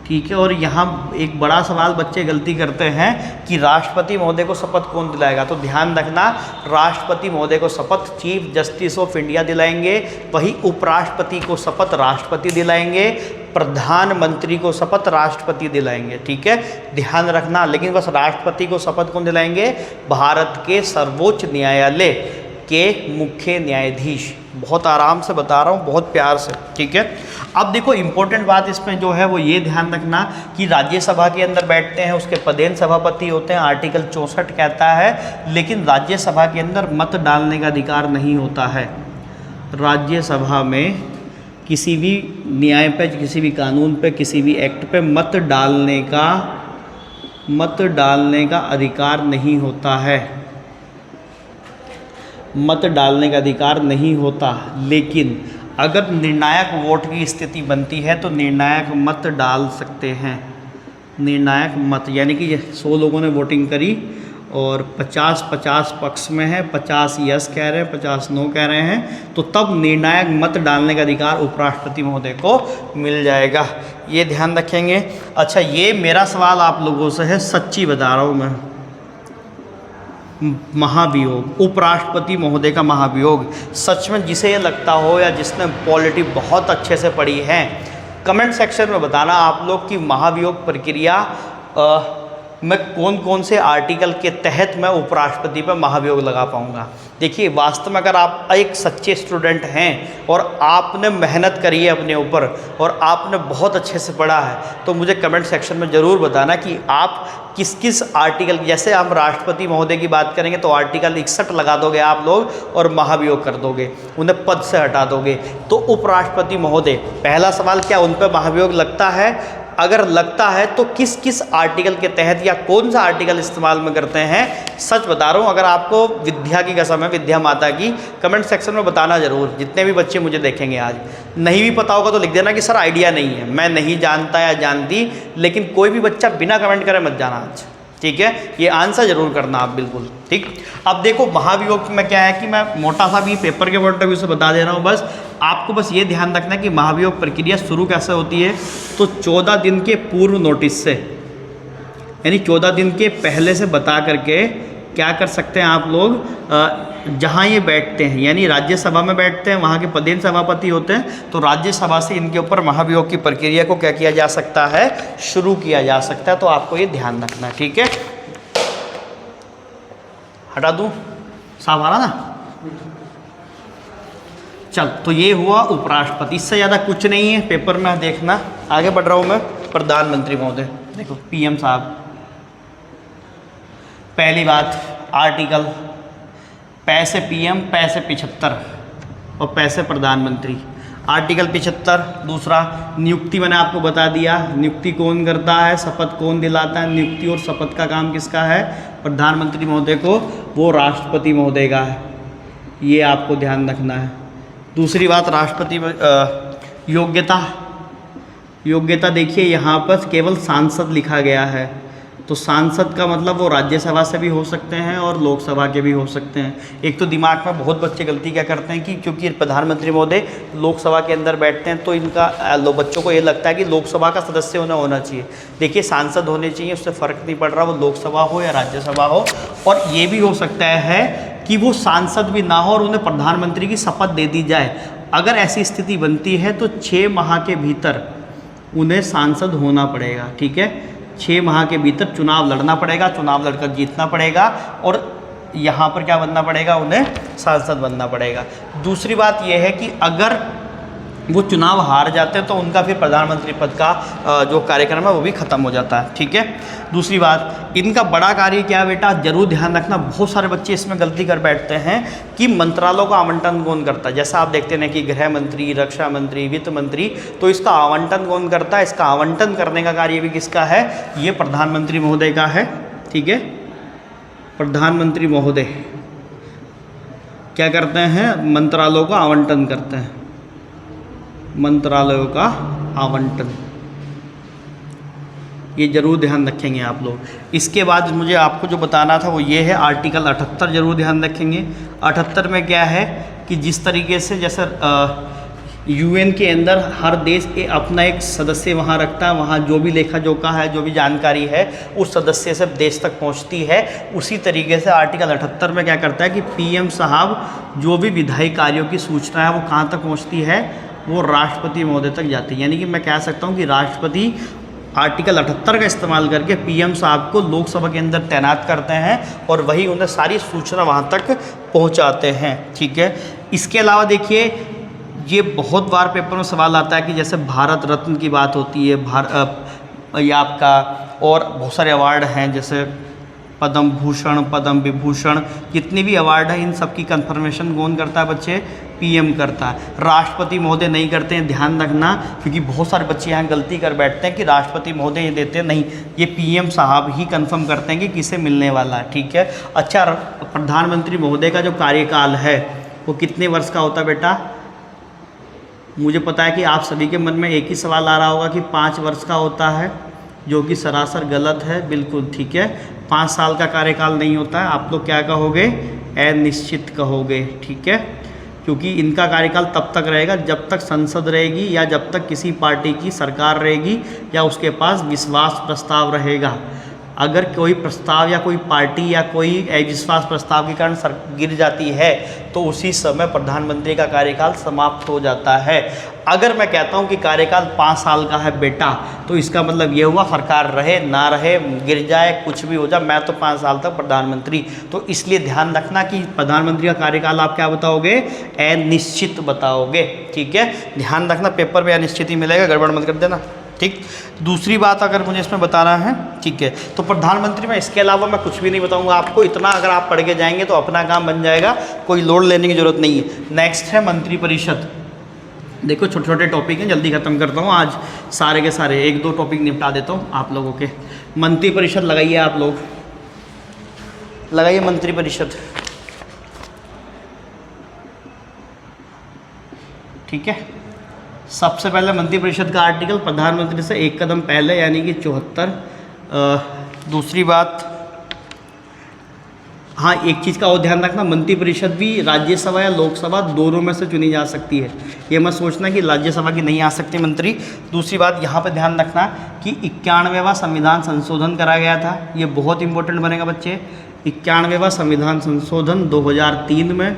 ठीक है। और यहाँ एक बड़ा सवाल बच्चे गलती करते हैं कि राष्ट्रपति महोदय को शपथ कौन दिलाएगा, तो ध्यान रखना राष्ट्रपति महोदय को शपथ चीफ जस्टिस ऑफ इंडिया दिलाएंगे, वही उपराष्ट्रपति को शपथ राष्ट्रपति दिलाएंगे, प्रधानमंत्री को शपथ राष्ट्रपति दिलाएंगे, ठीक है, ध्यान रखना। लेकिन बस राष्ट्रपति को शपथ कौन दिलाएंगे, भारत के सर्वोच्च न्यायालय के मुख्य न्यायाधीश। बहुत आराम से बता रहा हूँ, बहुत प्यार से, ठीक है। अब देखो इंपॉर्टेंट बात इसमें जो है वो ये ध्यान रखना कि राज्यसभा के अंदर बैठते हैं, उसके पदेन सभापति होते हैं, आर्टिकल 64 कहता है, लेकिन राज्यसभा के अंदर मत डालने का अधिकार नहीं होता है। राज्यसभा में किसी भी न्याय पे, किसी भी कानून पे, किसी भी एक्ट पे मत डालने का अधिकार नहीं होता है, मत डालने का अधिकार नहीं होता। लेकिन अगर निर्णायक वोट की स्थिति बनती है तो निर्णायक मत डाल सकते हैं। निर्णायक मत यानी कि 100 लोगों ने वोटिंग करी और 50-50 पक्ष में है, 50 यस कह रहे हैं, 50 नो कह रहे हैं, तो तब निर्णायक मत डालने का अधिकार उपराष्ट्रपति महोदय को मिल जाएगा। ये ध्यान रखेंगे। अच्छा, ये मेरा सवाल आप लोगों से है, सच्ची बता रहा हूँ मैं। महाभियोग, उपराष्ट्रपति महोदय का महाभियोग, सच में जिसे ये लगता हो या जिसने पॉलिटी बहुत अच्छे से पढ़ी है, कमेंट सेक्शन में बताना आप लोग की महाभियोग प्रक्रिया मैं कौन कौन से आर्टिकल के तहत मैं उपराष्ट्रपति पर महाभियोग लगा पाऊंगा। देखिए, वास्तव में अगर आप एक सच्चे स्टूडेंट हैं और आपने मेहनत करी है अपने ऊपर और आपने बहुत अच्छे से पढ़ा है, तो मुझे कमेंट सेक्शन में ज़रूर बताना कि आप किस किस आर्टिकल, जैसे हम राष्ट्रपति महोदय की बात करेंगे तो आर्टिकल 61 लगा दोगे आप लोग और महाभियोग कर दोगे, उन्हें पद से हटा दोगे। तो उपराष्ट्रपति महोदय, पहला सवाल, क्या उन पर महाभियोग लगता है? अगर लगता है तो किस किस आर्टिकल के तहत या कौन सा आर्टिकल इस्तेमाल में करते हैं? सच बता रहा हूँ, अगर आपको विद्या की कसम है, विद्या माता की, कमेंट सेक्शन में बताना ज़रूर। जितने भी बच्चे मुझे देखेंगे आज, नहीं भी पता होगा तो लिख देना कि सर आइडिया नहीं है, मैं नहीं जानता या जानती, लेकिन कोई भी बच्चा बिना कमेंट करे मत जाना आज, ठीक है? ये आंसर जरूर करना आप, बिल्कुल ठीक। अब देखो, महाभियोग में क्या है कि मैं मोटा सा भी पेपर के पॉइंट ऑफ व्यू से बता दे रहा हूँ, बस आपको बस ये ध्यान रखना है कि महाभियोग प्रक्रिया शुरू कैसे होती है। तो 14 दिन के पूर्व नोटिस से, यानी 14 दिन के पहले से बता करके क्या कर सकते हैं आप लोग, जहाँ ये बैठते हैं, यानी राज्यसभा में बैठते हैं, वहाँ के पदेन सभापति होते हैं, तो राज्यसभा से इनके ऊपर महाभियोग की प्रक्रिया को क्या किया जा सकता है, शुरू किया जा सकता है। तो आपको ये ध्यान रखना है, ठीक है? हटा दूँ, साफ आ रहा ना? चल, तो ये हुआ उपराष्ट्रपति, इससे ज़्यादा कुछ नहीं है पेपर में देखना। आगे बढ़ रहा हूँ मैं। प्रधानमंत्री महोदय, देखो पीएम साहब, पहली बात आर्टिकल, पैसे पीएम, पैसे 75 और पैसे प्रधानमंत्री। आर्टिकल 75। दूसरा, नियुक्ति मैंने आपको बता दिया, नियुक्ति कौन करता है, शपथ कौन दिलाता है, नियुक्ति और शपथ का काम किसका है, प्रधानमंत्री महोदय को, वो राष्ट्रपति महोदय का है, ये आपको ध्यान रखना है। दूसरी बात, राष्ट्रपति योग्यता, योग्यता देखिए यहाँ पर केवल सांसद लिखा गया है, तो सांसद का मतलब वो राज्यसभा से भी हो सकते हैं और लोकसभा के भी हो सकते हैं। एक तो दिमाग में बहुत बच्चे गलती क्या करते हैं कि क्योंकि प्रधानमंत्री महोदय लोकसभा के अंदर बैठते हैं तो इनका बच्चों को ये लगता है कि लोकसभा का सदस्य होना चाहिए। देखिए, सांसद होने चाहिए, उससे फ़र्क नहीं पड़ रहा वो लोकसभा हो या राज्यसभा हो। और ये भी हो सकता है कि वो सांसद भी ना हो और उन्हें प्रधानमंत्री की शपथ दे दी जाए। अगर ऐसी स्थिति बनती है तो 6 माह के भीतर उन्हें सांसद होना पड़ेगा, ठीक है? 6 माह के भीतर चुनाव लड़ना पड़ेगा, चुनाव लड़कर जीतना पड़ेगा और यहाँ पर क्या बनना पड़ेगा, उन्हें सांसद बनना पड़ेगा। दूसरी बात यह है कि अगर वो चुनाव हार जाते हैं तो उनका फिर प्रधानमंत्री पद का जो कार्यक्रम है वो भी ख़त्म हो जाता है, ठीक है? दूसरी बात, इनका बड़ा कार्य क्या है बेटा, जरूर ध्यान रखना, बहुत सारे बच्चे इसमें गलती कर बैठते हैं कि मंत्रालयों का आवंटन कौन करता है। जैसा आप देखते हैं कि गृह मंत्री, रक्षा मंत्री, वित्त मंत्री, तो इसका आवंटन कौन करता है? इसका आवंटन करने का कार्य भी किसका है? ये प्रधानमंत्री महोदय का है, ठीक है? प्रधानमंत्री महोदय क्या करते हैं? मंत्रालयों का आवंटन करते हैं, मंत्रालयों का आवंटन, ये जरूर ध्यान रखेंगे आप लोग। इसके बाद मुझे आपको जो बताना था वो ये है, आर्टिकल 78 जरूर ध्यान रखेंगे। 78 में क्या है कि जिस तरीके से जैसे यूएन के अंदर हर देश अपना एक सदस्य वहाँ रखता है, वहाँ जो भी लेखा जोखा है, जो भी जानकारी है उस सदस्य से देश तक पहुँचती है, उसी तरीके से आर्टिकल 78 में क्या करता है कि पीएम साहब जो भी विधायी कार्यों की सूचना है वो कहाँ तक पहुँचती है, वो राष्ट्रपति महोदय तक जाती है। यानी कि मैं कह सकता हूँ कि राष्ट्रपति आर्टिकल 78 का इस्तेमाल करके पीएम साहब को लोकसभा के अंदर तैनात करते हैं और वही उन्हें सारी सूचना वहाँ तक पहुँचाते हैं, ठीक है? इसके अलावा देखिए, ये बहुत बार पेपर में सवाल आता है कि जैसे भारत रत्न की बात होती है, या आपका और बहुत सारे अवार्ड हैं, जैसे पद्म भूषण, पद्म विभूषण, जितने भी अवार्ड हैं इन सब की कंफर्मेशन कौन करता है बच्चे? पीएम करता है, राष्ट्रपति महोदय नहीं करते हैं, ध्यान रखना, क्योंकि बहुत सारे बच्चे यहाँ गलती कर बैठते हैं कि राष्ट्रपति महोदय ये देते हैं, नहीं, ये पीएम साहब ही कंफर्म करते हैं कि किसे मिलने वाला है, ठीक है? अच्छा, प्रधानमंत्री महोदय का जो कार्यकाल है वो कितने वर्ष का होता है बेटा? मुझे पता है कि आप सभी के मन में एक ही सवाल आ रहा होगा कि 5 वर्ष का होता है, जो कि सरासर गलत है। बिल्कुल ठीक है, 5 साल का कार्यकाल नहीं होता है। आप लोग क्या कहोगे? अनिश्चित कहोगे। ठीक है, क्योंकि इनका कार्यकाल तब तक रहेगा जब तक संसद रहेगी या जब तक किसी पार्टी की सरकार रहेगी या उसके पास विश्वास प्रस्ताव रहेगा। अगर कोई प्रस्ताव या कोई पार्टी या कोई अविश्वास प्रस्ताव के कारण गिर जाती है तो उसी समय प्रधानमंत्री का कार्यकाल समाप्त हो जाता है। अगर मैं कहता हूं कि कार्यकाल 5 साल का है बेटा, तो इसका मतलब ये हुआ सरकार रहे ना रहे, गिर जाए, कुछ भी हो जाए, मैं तो 5 साल तक प्रधानमंत्री। तो इसलिए ध्यान रखना कि प्रधानमंत्री का कार्यकाल आप क्या बताओगे? अनिश्चित बताओगे। ठीक है, ध्यान रखना, पेपर में अनिश्चित ही मिलेगा, गड़बड़ मत कर देना। ठीक, दूसरी बात अगर मुझे इसमें बताना है, ठीक है, तो प्रधानमंत्री में इसके अलावा मैं कुछ भी नहीं बताऊंगा आपको। इतना अगर आप पढ़ के जाएंगे तो अपना काम बन जाएगा, कोई लोड लेने की जरूरत नहीं है। नेक्स्ट है मंत्रिपरिषद। देखो छोटे छोटे टॉपिक हैं, जल्दी खत्म करता हूँ आज सारे के सारे, 1-2 टॉपिक निपटा देता हूँ आप लोगों के। मंत्रिपरिषद लगाइए, आप लोग लगाइए मंत्रिपरिषद। ठीक है, सबसे पहले मंत्रिपरिषद का आर्टिकल प्रधानमंत्री से 1 कदम पहले, यानी कि 74। दूसरी बात, हाँ एक चीज़ का और ध्यान रखना, मंत्रिपरिषद भी राज्यसभा या लोकसभा दोनों में से चुनी जा सकती है। ये मत सोचना कि राज्यसभा की नहीं आ सकती मंत्री। दूसरी बात यहाँ पे ध्यान रखना कि 91वां संविधान संशोधन करा गया था। ये बहुत इंपॉर्टेंट बनेगा बच्चे। 91वां संविधान संशोधन 2003 में,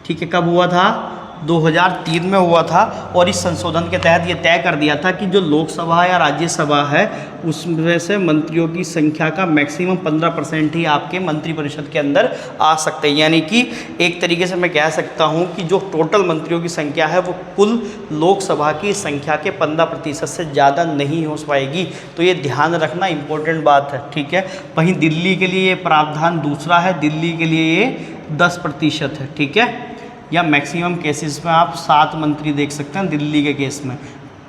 ठीक है, कब हुआ था? 2003 में हुआ था। और इस संशोधन के तहत ये तय कर दिया था कि जो लोकसभा या राज्यसभा है उसमें से मंत्रियों की संख्या का मैक्सिमम 15% ही आपके मंत्रिपरिषद के अंदर आ सकते हैं। यानी कि एक तरीके से मैं कह सकता हूँ कि जो टोटल मंत्रियों की संख्या है वो कुल लोकसभा की संख्या के 15% से ज़्यादा नहीं हो पाएगी। तो ये ध्यान रखना, इंपॉर्टेंट बात है। ठीक है, वहीं दिल्ली के लिए ये प्रावधान दूसरा है, दिल्ली के लिए ये 10% है। ठीक है, या मैक्सिमम केसेस में आप 7 मंत्री देख सकते हैं दिल्ली के केस में,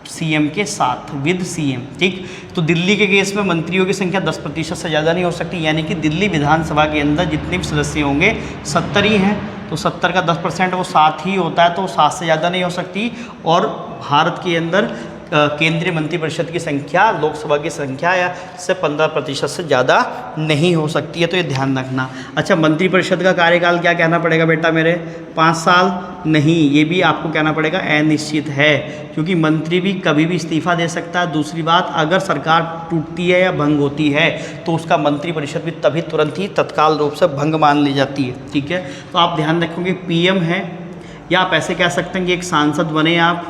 सीएम के साथ, विद सीएम। ठीक, तो दिल्ली के केस में मंत्रियों की संख्या 10% से ज़्यादा नहीं हो सकती। यानी कि दिल्ली विधानसभा के अंदर जितने भी सदस्य होंगे 70 ही हैं, तो 70 का 10% वो 7 ही होता है, तो 7 से ज़्यादा नहीं हो सकती। और भारत के अंदर केंद्रीय मंत्रिपरिषद की संख्या लोकसभा की संख्या या से 15% से ज़्यादा नहीं हो सकती है। तो ये ध्यान रखना। अच्छा, मंत्रिपरिषद का कार्यकाल क्या कहना पड़ेगा बेटा मेरे? 5 साल नहीं, ये भी आपको कहना पड़ेगा अनिश्चित है, क्योंकि मंत्री भी कभी भी इस्तीफा दे सकता है। दूसरी बात, अगर सरकार टूटती है या भंग होती है तो उसका मंत्रिपरिषद भी तभी तुरंत ही तत्काल रूप से भंग मान ली जाती है। ठीक है, तो आप ध्यान रखोगे पीएम है, या आप ऐसे कह सकते हैं कि एक सांसद बने आप।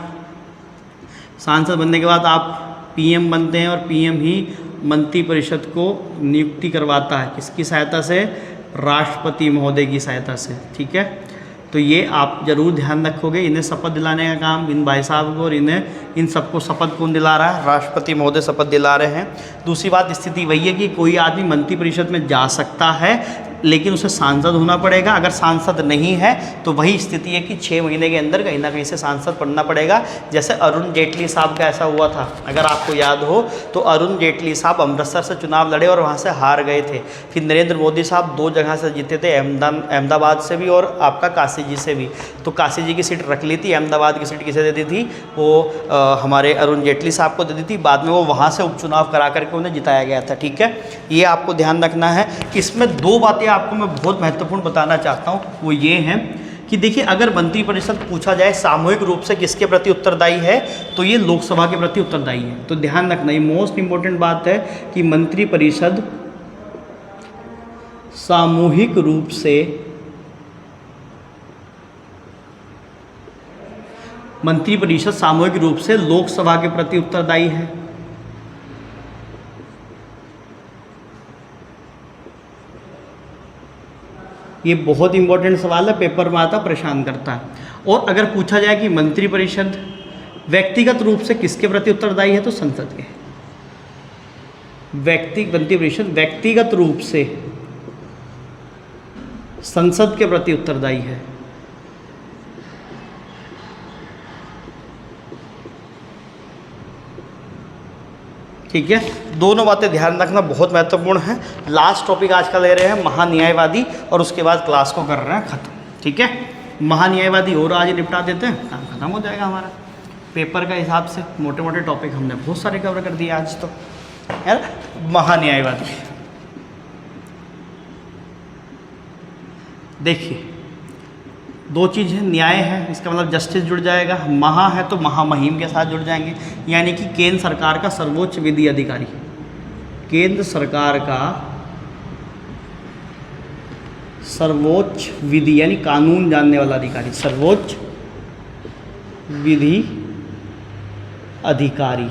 सांसद बनने के बाद आप पीएम बनते हैं और पीएम ही मंत्रिपरिषद को नियुक्ति करवाता है। किसकी सहायता से? राष्ट्रपति महोदय की सहायता से। ठीक है, तो ये आप जरूर ध्यान रखोगे। इन्हें शपथ दिलाने का काम इन भाई साहब को, और इन सबको शपथ कौन दिला रहा है? राष्ट्रपति महोदय शपथ दिला रहे हैं। दूसरी बात, स्थिति वही है कि कोई आदमी मंत्रिपरिषद में जा सकता है लेकिन उसे सांसद होना पड़ेगा। अगर सांसद नहीं है तो वही स्थिति है कि 6 महीने के अंदर कहीं ना कहीं से सांसद बनना पड़ेगा। जैसे अरुण जेटली साहब का ऐसा हुआ था, अगर आपको याद हो तो अरुण जेटली साहब अमृतसर से चुनाव लड़े और वहाँ से हार गए थे। फिर नरेंद्र मोदी साहब 2 जगह से जीते थे, अहमदाबाद से भी और आपका काशी जी से भी। तो काशी जी की सीट रख ली थी, अहमदाबाद की सीट किसे दे दी थी? वो हमारे अरुण जेटली साहब को दे दी थी। बाद में वो वहाँ से उपचुनाव करा करके उन्हें जिताया गया था। ठीक है, ये आपको ध्यान रखना है। इसमें 2 बातें आपको मैं बहुत महत्वपूर्ण बताना चाहता हूँ, वो ये हैं कि देखिए, अगर मंत्रिपरिषद पूछा जाए सामूहिक रूप से किसके प्रति उत्तरदायी है तो ये लोकसभा के प्रति उत्तरदायी है। तो ध्यान रखना, ये मोस्ट इंपॉर्टेंट बात है कि मंत्रिपरिषद सामूहिक रूप से लोकसभा के प्रति उत्तरदायी है। ये बहुत इंपॉर्टेंट सवाल है, पेपर में आता, परेशान करता है। और अगर पूछा जाए कि मंत्रिपरिषद व्यक्तिगत रूप से किसके प्रति उत्तरदायी है तो संसद के। मंत्रिपरिषद व्यक्तिगत रूप से संसद के प्रति उत्तरदायी है। ठीक है, दोनों बातें ध्यान रखना बहुत महत्वपूर्ण है। लास्ट टॉपिक आज का ले रहे हैं महान्यायवादी, और उसके बाद क्लास को कर रहे हैं खत्म। ठीक है, महान्यायवादी और आज निपटा देते हैं, काम खत्म हो जाएगा हमारा। पेपर का हिसाब से मोटे मोटे टॉपिक हमने बहुत सारे कवर कर दिए आज तो यार। महान्यायवादी देखिए, दो चीज़ है, न्याय है इसका मतलब जस्टिस जुड़ जाएगा, महा है तो महामहिम के साथ जुड़ जाएंगे, यानी कि केंद्र सरकार का सर्वोच्च विधि अधिकारी, केंद्र सरकार का सर्वोच्च विधि यानी कानून जानने वाला अधिकारी, सर्वोच्च विधि अधिकारी।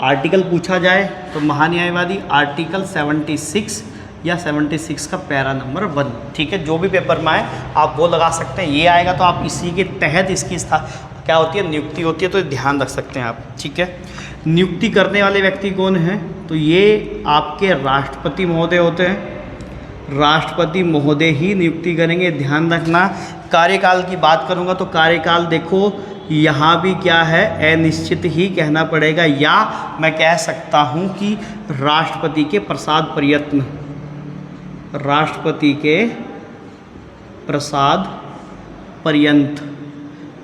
आर्टिकल पूछा जाए तो महान्यायवादी आर्टिकल 76 या 76 का पैरा नंबर 1, ठीक है। जो भी पेपर में आए आप वो लगा सकते हैं, ये आएगा तो आप इसी के तहत इसकी क्या होती है, नियुक्ति होती है, तो ध्यान रख सकते हैं आप, ठीक है। नियुक्ति करने वाले व्यक्ति कौन हैं, तो ये आपके राष्ट्रपति महोदय होते हैं, राष्ट्रपति महोदय ही नियुक्ति करेंगे, ध्यान रखना। कार्यकाल की बात करूँगा तो कार्यकाल देखो यहाँ भी क्या है, अनिश्चित ही कहना पड़ेगा, या मैं कह सकता हूँ कि राष्ट्रपति के प्रसाद प्रयत्न, राष्ट्रपति के प्रसाद पर्यंत,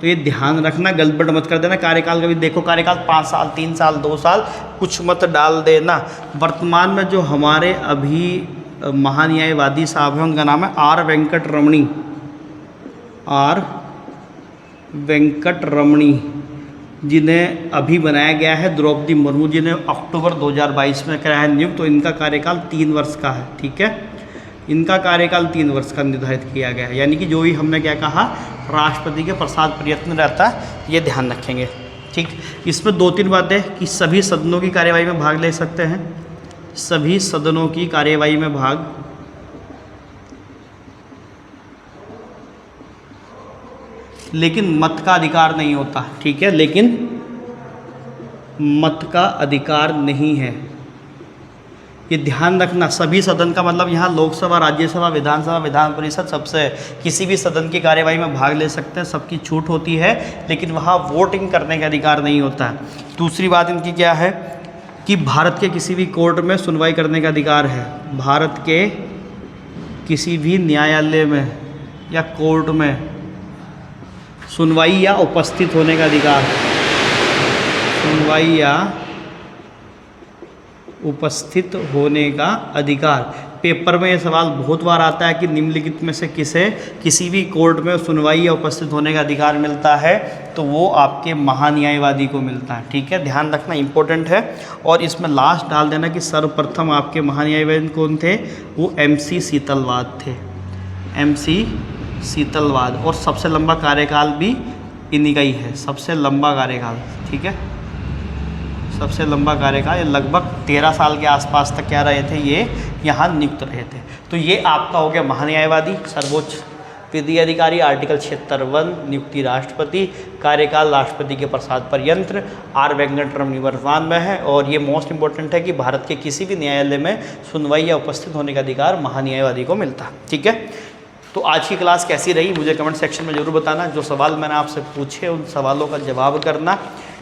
तो ये ध्यान रखना, गड़बड़ मत कर देना। कार्यकाल का भी देखो, कार्यकाल 5 साल, 3 साल, 2 साल कुछ मत डाल देना। वर्तमान में जो हमारे अभी महान्यायवादी साहब हैं उनका नाम है are Venkat Ramani, are Venkat रमणी, जिन्हें अभी बनाया गया है द्रौपदी मुर्मू, जिन्हें अक्टूबर 2022 में कराया है नियुक्त, तो इनका कार्यकाल 3 वर्ष का है, ठीक है। इनका कार्यकाल 3 वर्ष का निर्धारित किया गया है, यानी कि जो भी हमने क्या कहा, राष्ट्रपति के प्रसाद प्रयत्न रहता है, ये ध्यान रखेंगे, ठीक। इसमें 2-3 बातें कि सभी सदनों की कार्यवाही में भाग ले सकते हैं, सभी सदनों की कार्यवाही में भाग लेकिन मत का अधिकार नहीं होता, ठीक है, लेकिन मत का अधिकार नहीं है, ये ध्यान रखना। सभी सदन का मतलब यहाँ लोकसभा, राज्यसभा, विधानसभा, विधान परिषद, सबसे किसी भी सदन की कार्यवाही में भाग ले सकते हैं, सबकी छूट होती है, लेकिन वहाँ वोटिंग करने का अधिकार नहीं होता है। दूसरी बात इनकी क्या है कि भारत के किसी भी कोर्ट में सुनवाई करने का अधिकार है, भारत के किसी भी न्यायालय में या कोर्ट में सुनवाई या उपस्थित होने का अधिकार, सुनवाई या उपस्थित होने का अधिकार। पेपर में ये सवाल बहुत बार आता है कि निम्नलिखित में से किसी भी कोर्ट में सुनवाई या उपस्थित होने का अधिकार मिलता है, तो वो आपके महान्यायवादी को मिलता है, ठीक है, ध्यान रखना, इंपॉर्टेंट है। और इसमें लास्ट डाल देना कि सर्वप्रथम आपके महान्यायवादी कौन थे, वो MC शीतलवाद थे, MC शीतलवाद, और सबसे लंबा कार्यकाल भी इन्हीं का ही है, सबसे लंबा कार्यकाल, ठीक है, सबसे लंबा कार्यकाल, ये लगभग 13 साल के आसपास तक क्या रहे थे, ये यहाँ नियुक्त रहे थे। तो ये आपका हो गया महान्यायवादी, सर्वोच्च विधि अधिकारी, आर्टिकल 76 नियुक्ति राष्ट्रपति, कार्यकाल राष्ट्रपति के प्रसाद पर्यंत, आर वेंकट रमणी वर्तमान में है। और ये मोस्ट इंपॉर्टेंट है कि भारत के किसी भी न्यायालय में सुनवाई या उपस्थित होने का अधिकार महान्यायवादी को मिलता है, ठीक है। तो आज की क्लास कैसी रही मुझे कमेंट सेक्शन में ज़रूर बताना। जो सवाल मैंने आपसे पूछे उन सवालों का जवाब करना।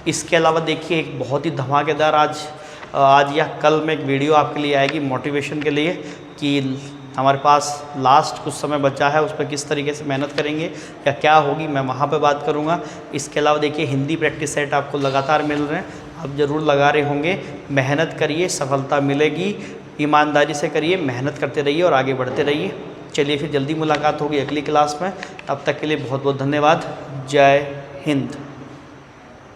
इसके अलावा देखिए एक बहुत ही धमाकेदार आज या कल में एक वीडियो आपके लिए आएगी मोटिवेशन के लिए, कि हमारे पास लास्ट कुछ समय बचा है, उस पर किस तरीके से मेहनत करेंगे या क्या होगी, मैं वहाँ पे बात करूँगा। इसके अलावा देखिए हिंदी प्रैक्टिस सेट आपको लगातार मिल रहे हैं, आप ज़रूर लगा रहे होंगे। मेहनत करिए, सफलता मिलेगी, ईमानदारी से करिए, मेहनत करते रहिए और आगे बढ़ते रहिए। चलिए फिर जल्दी मुलाकात होगी अगली क्लास में, तब तक के लिए बहुत बहुत धन्यवाद। जय हिंद।